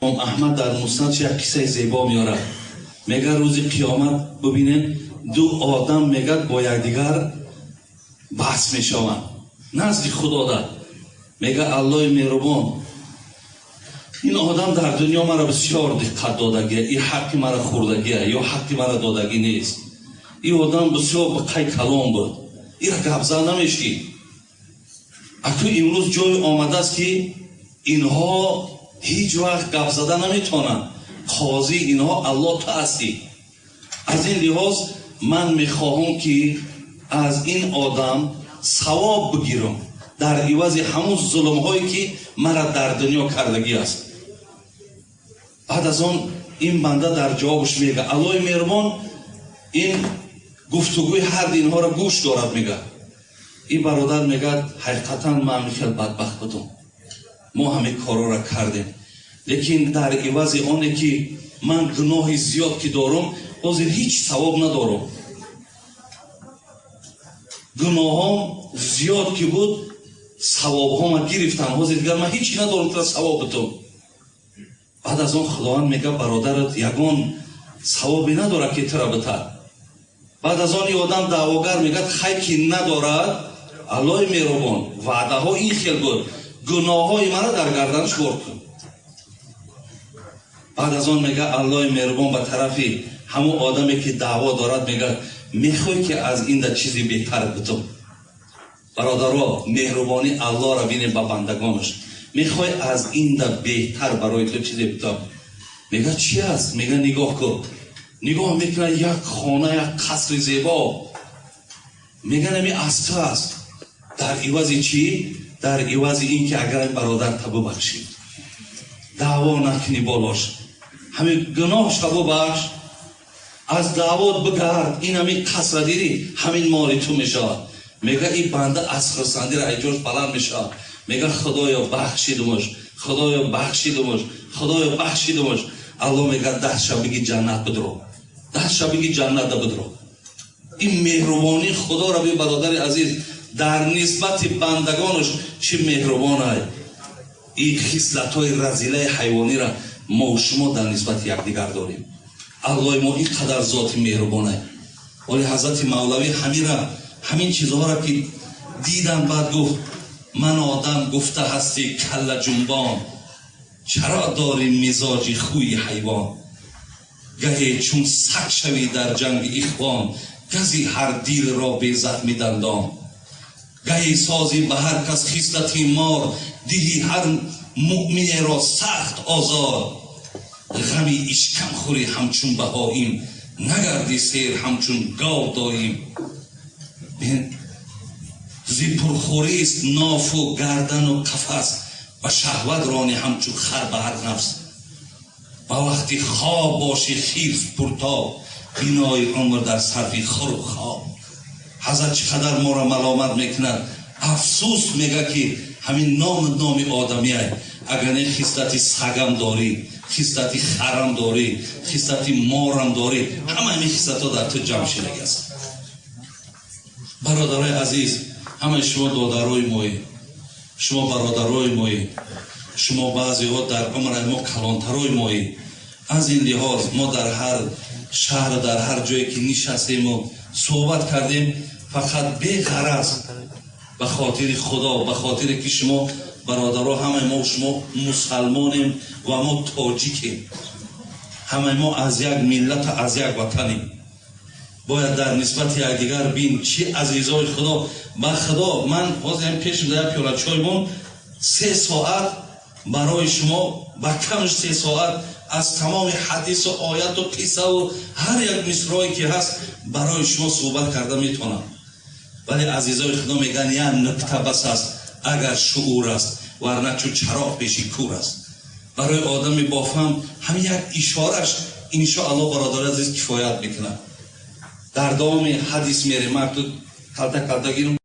امام احمد در مسندش یک قصه زیبا میاره. میگه روز قیامت ببینین دو آدم میگه با یکدیگر بحث میشوند نزد خدا ده. میگه الله مهربان این آدم در دنیا مرا بسیار دقت دادگیه، این حقی مرا خوردگیه یا حقی مرا دادگی نیست. این آدم بسیار بقی کلام بود، این را گپ زد نمیشی. اکنون امروز جای آمده است که اینها هیچ وقت گپ زدن نمیتونن. قاضی اینها الله تو هستی. از این لحاظ من میخواهم که از این آدم ثواب بگیرم در عوض همون ظلم هایی که مرا در دنیا کردگی است. بعد از آن این بنده در جوابش میگه الله مهربان این گفتگوی هر اینها را گوش دارد. میگه این برادر میگه حقیقتا من خیلی بدبخت بودم، ما همه کارا را کردیم، لیکن در عوض آنه که من گناه زیاد که دارم حاضر هیچ ثواب ندارم. گناهام زیاد که بود ثواب ها من گرفتن، حاضر دیگر من هیچی ندارم تا ثواب بتم. بعد از آن خداوند میگه برادرت یگان ثوابی نداره که ترا بته. بعد از آن آدم دعواگر میگه خیلی ندارد الله مهربان وعده ها این خیلی بود، گناه های من در گردنش برد. بعد از آن میگه الله مهربان به طرفی همون آدمی که دعوا دارد میگه میخوای که از این در چیزی بهتر بتم. برادرها مهربانی الله را بینیم با بندگانش. میخوای از این در بهتر برای تو چیزی بتم. میگه چی است؟ میگه نگاه کن. نگاه میکنه یک خانه یک قصر زیبا. میگه نمی از تو است. در عوض چی؟ در عوض این که اگر برادر تو ببخشی دعوا نکنی بالاش همین گناهش تو ببخش، از دعوات بگرد، این همین قصر دیدی همین مال تو میشه. میگه این بنده از خرسندی را ایجاش بلند میشه. میگه خدایا بخشیدمش، خدایا بخشیدمش، خدایا بخشیدمش. الله میگه 10 شبگی جنت بدرو، 10 شبگی جنت بدرو. این مهربانی خدا را به برادر عزیز در نسبت بندگانش چه مهربانه. این خصلت های رذیله حیوانی را ما و شما در نسبت یکدیگر داریم. الله ما این قدر ذات مهربانه. ولی حضرت مولوی همین چیزها را که دیدم بعد گفت من آدم گفته هستی کله جنبان، چرا داری مزاج خوی حیوان؟ گهی چون سگ شوی در جنگ اخوان، گزی هر دیل را به زخم دندان. گهی سازی به هر کس خصلتی مار، دیهی هر مؤمن را سخت آزار. غمی اشکم خوری همچون بهاییم، نگردی سیر همچون گاو داییم. زی پرخوری است ناف و گردن و قفس، و شهوت رانی همچون خر به هر نفس. با وقتی خواب باشی خیف پرتاب، بینای عمر در صرفی خور و خواب. حضرت چقدر ما را ملامت میکند. افسوس میگه که همین نام آدمیه. اگر نه خصلت سگم داری، خصلت خرم داری، خصلت مارم داری، همه همین خصلت ها در تو جمع شدگی است. برادرای عزیز، همه شما دادرای مایی، شما برادرای مایی، شما بعضی ها در عمر ما کلانترای مایی. از این لحاظ ما در هر شهر در هر جایی که نشستیم و صحبت کردیم فقط به غرض به خاطر خدا، به خاطر که شما برادرها همه ما و شما مسلمانیم و ما تاجیکیم، همه ما از یک ملت و از یک وطنیم. باید در نسبت یکدیگر بین چی عزیزای خدا با خدا. من حاضرم پیش در پیاله چایمون 3 ساعت برای شما با کمش 3 ساعت از تمام حدیث و آیت و قصه و هر یک مصرعی که هست برای شما صحبت کرده میتونم. ولی عزیزای خدا میگن یه نکته بس است اگر شعور است، ورنه چون چراغ پیشی کور است. برای آدمی با فهم همین یک اشارش انشاءالله برادر عزیز کفایت میکنه. در دام حدیث میره مکتوب کلتا گیرم